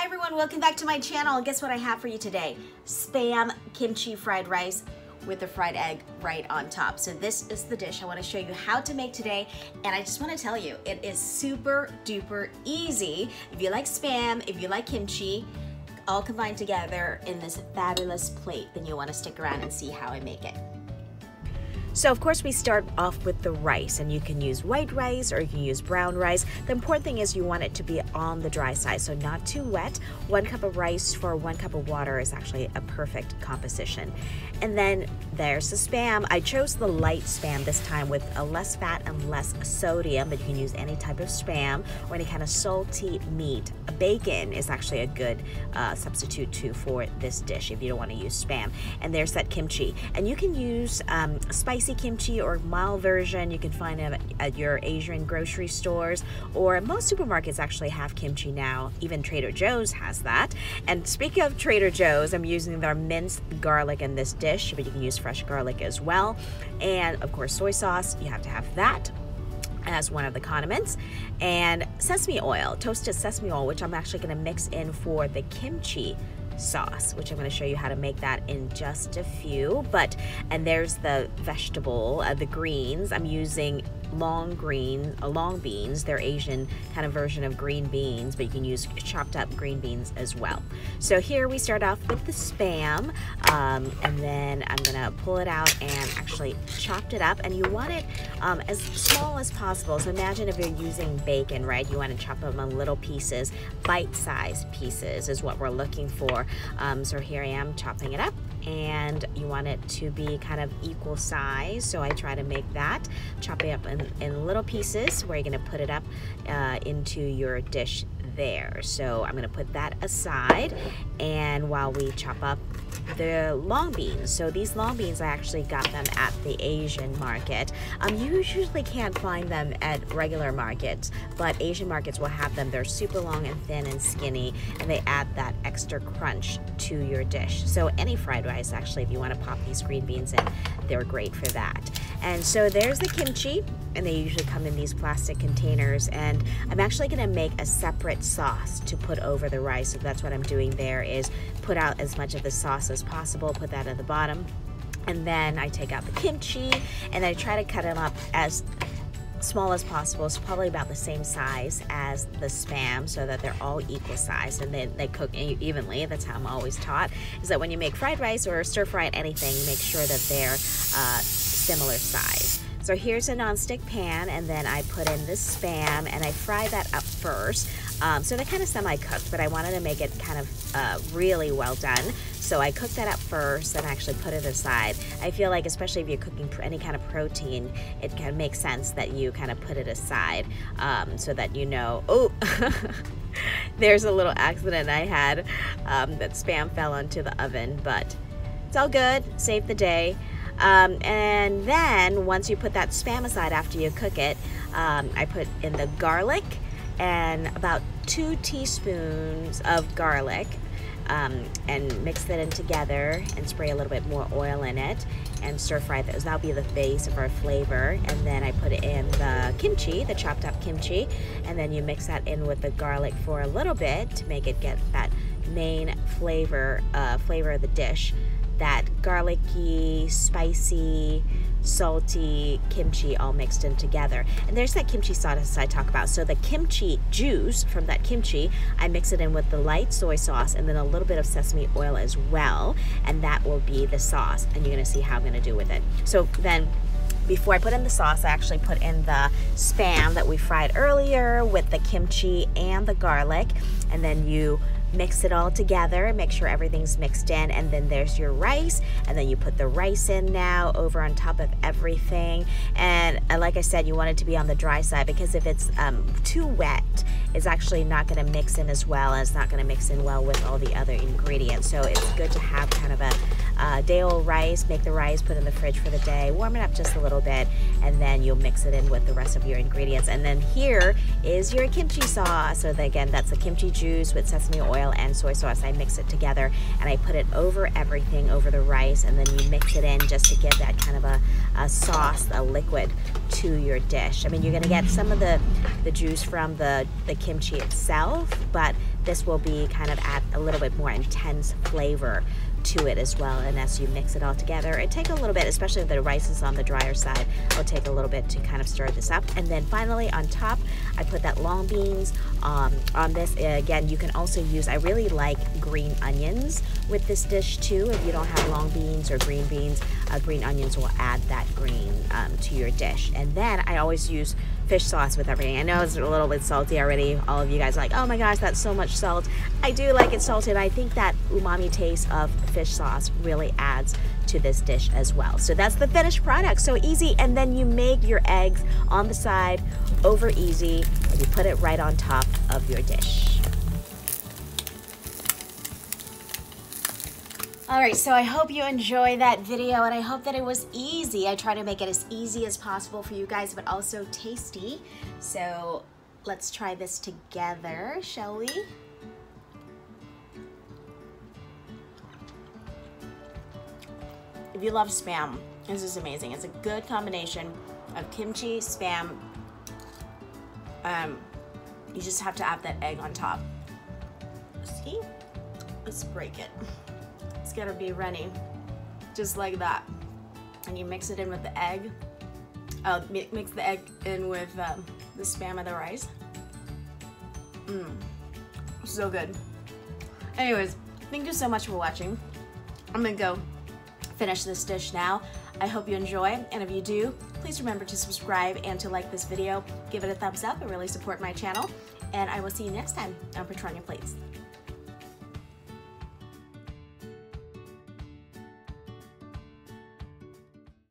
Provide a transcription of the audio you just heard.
Hi everyone, welcome back to my channel. Guess what I have for you today? Spam Kimchi Fried Rice with the fried egg right on top. So this is the dish I want to show you how to make today, and I just want to tell you, it is super duper easy. If you like Spam, if you like kimchi, all combined together in this fabulous plate, then you'll want to stick around and see how I make it. So of course we start off with the rice, and you can use white rice or you can use brown rice. The important thing is you want it to be on the dry side, so not too wet. 1 cup of rice for 1 cup of water is actually a perfect composition. And then there's the Spam. I chose the light Spam this time with a less fat and less sodium, but you can use any type of Spam or any kind of salty meat. Bacon is actually a good substitute too for this dish if you don't want to use Spam. And there's that kimchi, and you can use spicy kimchi or mild version. You can find it at your Asian grocery stores, or most supermarkets actually have kimchi now. Even Trader Joe's has that. And speaking of Trader Joe's, I'm using their minced garlic in this dish, but you can use fresh garlic as well. And of course soy sauce, you have to have that as one of the condiments, and sesame oil, toasted sesame oil, which I'm actually going to mix in for the kimchi sauce, which I'm going to show you how to make that in just a few. And there's the vegetable, the greens. I'm using long beans. They're Asian kind of version of green beans, but you can use chopped up green beans as well. So here we start off with the Spam, and then I'm gonna pull it out and actually chopped it up. And you want it as small as possible. So imagine if you're using bacon, right? You want to chop them in little pieces. Bite-sized pieces is what we're looking for. So here I am chopping it up, and you want it to be kind of equal size, so I try to make that, chop it up in little pieces where you're going to put it up into your dish there. So I'm going to put that aside, and while we chop up the long beans. So these long beans, I actually got them at the Asian market. You usually can't find them at regular markets, but Asian markets will have them. They're super long and thin and skinny, and they add that extra crunch to your dish. So any fried rice, actually, if you want to pop these green beans in, they're great for that. And so there's the kimchi, and they usually come in these plastic containers, and I'm actually going to make a separate sauce to put over the rice. So that's what I'm doing there, is put out as much of the sauce as possible, put that at the bottom, and then I take out the kimchi and I try to cut it up as small as possible. It's probably about the same size as the Spam, so that they're all equal size, and then they cook evenly. That's how I'm always taught, is that when you make fried rice or stir fry anything, make sure that they're similar size. So here's a nonstick pan, and then I put in the Spam and I fry that up first. So they're kind of semi-cooked, but I wanted to make it kind of really well done. So I cooked that up first and actually put it aside. I feel like, especially if you're cooking any kind of protein, it kind of makes sense that you kind of put it aside, so that you know, oh, there's a little accident I had, that Spam fell onto the oven, but it's all good, saved the day. And then once you put that Spam aside after you cook it, I put in the garlic, and about 2 teaspoons of garlic, and mix that in together and spray a little bit more oil in it and stir fry those. That'll be the base of our flavor. And then I put in the kimchi, the chopped up kimchi, and then you mix that in with the garlic for a little bit to make it get that main flavor of the dish, that garlicky, spicy, salty kimchi all mixed in together. And there's that kimchi sauce I talk about. So the kimchi juice from that kimchi, I mix it in with the light soy sauce and then a little bit of sesame oil as well, and that will be the sauce, and you're gonna see how I'm gonna do with it. So then before I put in the sauce, I actually put in the Spam that we fried earlier with the kimchi and the garlic, and then you mix it all together, make sure everything's mixed in, and then there's your rice, and then you put the rice in now over on top of everything. And like I said, you want it to be on the dry side, because if it's too wet, it's actually not going to mix in as well, and it's not going to mix in well with all the other ingredients. So it's good to have kind of a day-old rice, make the rice, put it in the fridge for the day, warm it up just a little bit, and then you'll mix it in with the rest of your ingredients. And then here is your kimchi sauce. So again, that's the kimchi juice with sesame oil and soy sauce. I mix it together and I put it over everything, over the rice, and then you mix it in just to give that kind of a sauce, a liquid to your dish. I mean, you're gonna get some of the juice from the kimchi itself, but this will be kind of add a little bit more intense flavor to it as well. And as you mix it all together, it takes a little bit, especially if the rice is on the drier side, it'll take a little bit to kind of stir this up. And then finally on top, I put that long beans on this. Again, you can also use, I really like green onions with this dish too. If you don't have long beans or green beans, green onions will add that green to your dish. And then I always use fish sauce with everything. I know it's a little bit salty already. All of you guys are like, oh my gosh, that's so much salt. I do like it salted, and I think that umami taste of fish sauce really adds to this dish as well. So that's the finished product. So easy. And then you make your eggs on the side over easy, and you put it right on top of your dish. All right, so I hope you enjoyed that video, and I hope that it was easy. I try to make it as easy as possible for you guys, but also tasty. So let's try this together, shall we? If you love Spam, this is amazing. It's a good combination of kimchi, Spam. You just have to add that egg on top. See? Let's break it. It's gotta be runny, just like that. And you mix it in with the egg. Mix the egg in with the Spam of the rice. So good. Anyways, thank you so much for watching. I'm gonna go finish this dish now. I hope you enjoy, and if you do, please remember to subscribe and to like this video. Give it a thumbs up, it really support my channel. And I will see you next time on Patron Your Plates.